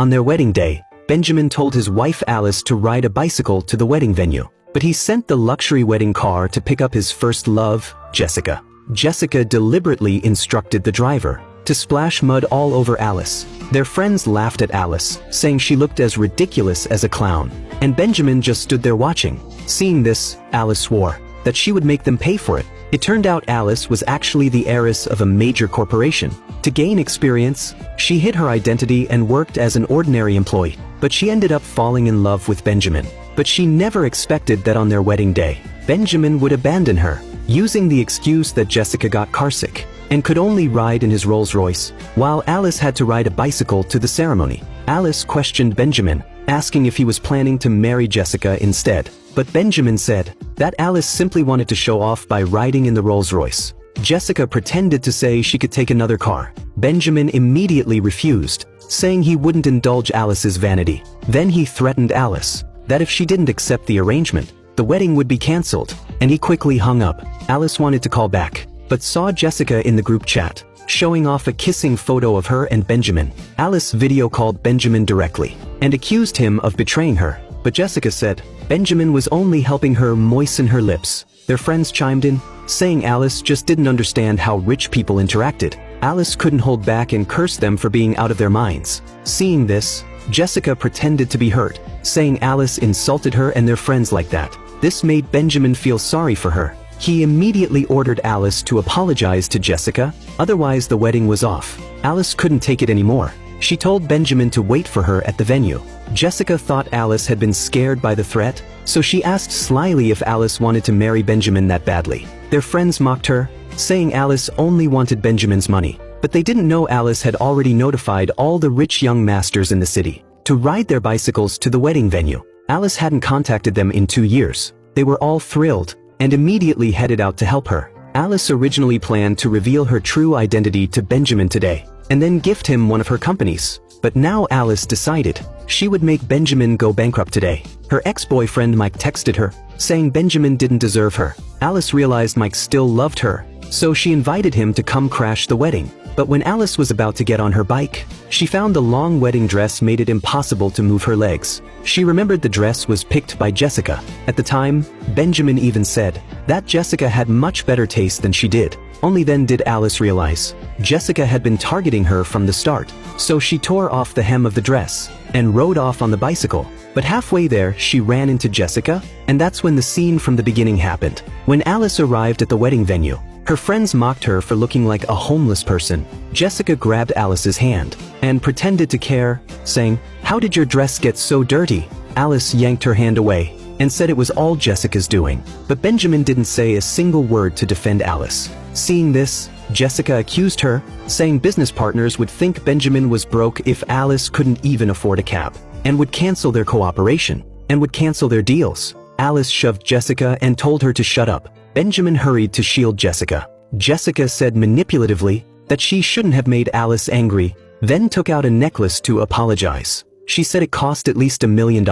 On their wedding day, Benjamin told his wife Alice to ride a bicycle to the wedding venue, but he sent the luxury wedding car to pick up his first love, Jessica. Jessica deliberately instructed the driver to splash mud all over Alice. Their friends laughed at Alice, saying she looked as ridiculous as a clown, and Benjamin just stood there watching. Seeing this, Alice swore that she would make them pay for it. It turned out Alice was actually the heiress of a major corporation. To gain experience, she hid her identity and worked as an ordinary employee, but she ended up falling in love with Benjamin. But she never expected that on their wedding day, Benjamin would abandon her, using the excuse that Jessica got carsick and could only ride in his Rolls-Royce, while Alice had to ride a bicycle to the ceremony. Alice questioned Benjamin, asking if he was planning to marry Jessica instead. But Benjamin said that Alice simply wanted to show off by riding in the Rolls-Royce. Jessica pretended to say she could take another car. Benjamin immediately refused, saying he wouldn't indulge Alice's vanity. Then he threatened Alice that if she didn't accept the arrangement, the wedding would be cancelled, and he quickly hung up. Alice wanted to call back, but saw Jessica in the group chat, showing off a kissing photo of her and Benjamin. Alice video called Benjamin directly, and accused him of betraying her, but Jessica said Benjamin was only helping her moisten her lips. Their friends chimed in, saying Alice just didn't understand how rich people interacted. Alice couldn't hold back and cursed them for being out of their minds. Seeing this, Jessica pretended to be hurt, saying Alice insulted her and their friends like that. This made Benjamin feel sorry for her. He immediately ordered Alice to apologize to Jessica, otherwise the wedding was off. Alice couldn't take it anymore. She told Benjamin to wait for her at the venue. Jessica thought Alice had been scared by the threat, so she asked slyly if Alice wanted to marry Benjamin that badly. Their friends mocked her, saying Alice only wanted Benjamin's money, but they didn't know Alice had already notified all the rich young masters in the city to ride their bicycles to the wedding venue. Alice hadn't contacted them in 2 years. They were all thrilled and immediately headed out to help her. Alice originally planned to reveal her true identity to Benjamin today, and then gift him one of her companies. But now Alice decided she would make Benjamin go bankrupt today. Her ex-boyfriend Mike texted her, saying Benjamin didn't deserve her. Alice realized Mike still loved her, so she invited him to come crash the wedding. But when Alice was about to get on her bike, she found the long wedding dress made it impossible to move her legs. She remembered the dress was picked by Jessica. At the time, Benjamin even said that Jessica had much better taste than she did. Only then did Alice realize Jessica had been targeting her from the start. So she tore off the hem of the dress and rode off on the bicycle. But halfway there, she ran into Jessica, and that's when the scene from the beginning happened. When Alice arrived at the wedding venue, her friends mocked her for looking like a homeless person. Jessica grabbed Alice's hand and pretended to care, saying, "How did your dress get so dirty?" Alice yanked her hand away and said it was all Jessica's doing. But Benjamin didn't say a single word to defend Alice. Seeing this, Jessica accused her, saying business partners would think Benjamin was broke if Alice couldn't even afford a cab, and would cancel their cooperation, and would cancel their deals. Alice shoved Jessica and told her to shut up. Benjamin hurried to shield Jessica. Jessica said manipulatively that she shouldn't have made Alice angry, then took out a necklace to apologize. She said it cost at least $1 million.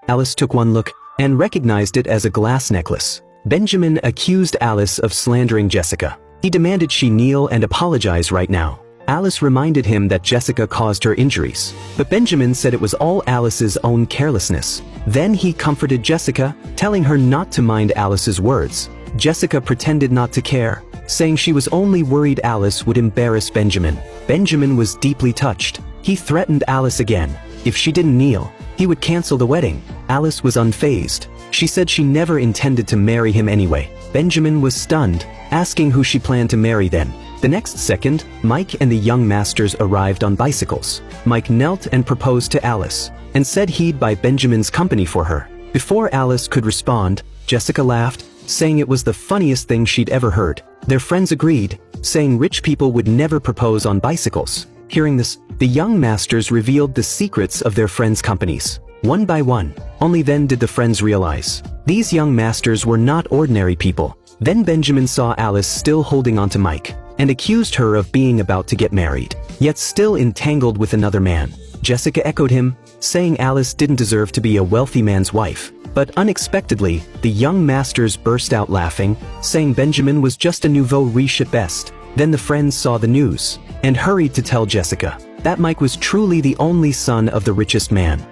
Alice took one look and recognized it as a glass necklace. Benjamin accused Alice of slandering Jessica. He demanded she kneel and apologize right now. Alice reminded him that Jessica caused her injuries, but Benjamin said it was all Alice's own carelessness. Then he comforted Jessica, telling her not to mind Alice's words. Jessica pretended not to care, saying she was only worried Alice would embarrass Benjamin. Benjamin was deeply touched. He threatened Alice again. If she didn't kneel, he would cancel the wedding. Alice was unfazed. She said she never intended to marry him anyway. Benjamin was stunned, asking who she planned to marry then. The next second, Mike and the young masters arrived on bicycles. Mike knelt and proposed to Alice, and said he'd buy Benjamin's company for her. Before Alice could respond, Jessica laughed, saying it was the funniest thing she'd ever heard. Their friends agreed, saying rich people would never propose on bicycles. Hearing this, the young masters revealed the secrets of their friends' companies. One by one, only then did the friends realize these young masters were not ordinary people. Then Benjamin saw Alice still holding on to Mike, and accused her of being about to get married, yet still entangled with another man. Jessica echoed him, saying Alice didn't deserve to be a wealthy man's wife. But unexpectedly, the young masters burst out laughing, saying Benjamin was just a nouveau riche at best. Then the friends saw the news, and hurried to tell Jessica. that Mike was truly the only son of the richest man.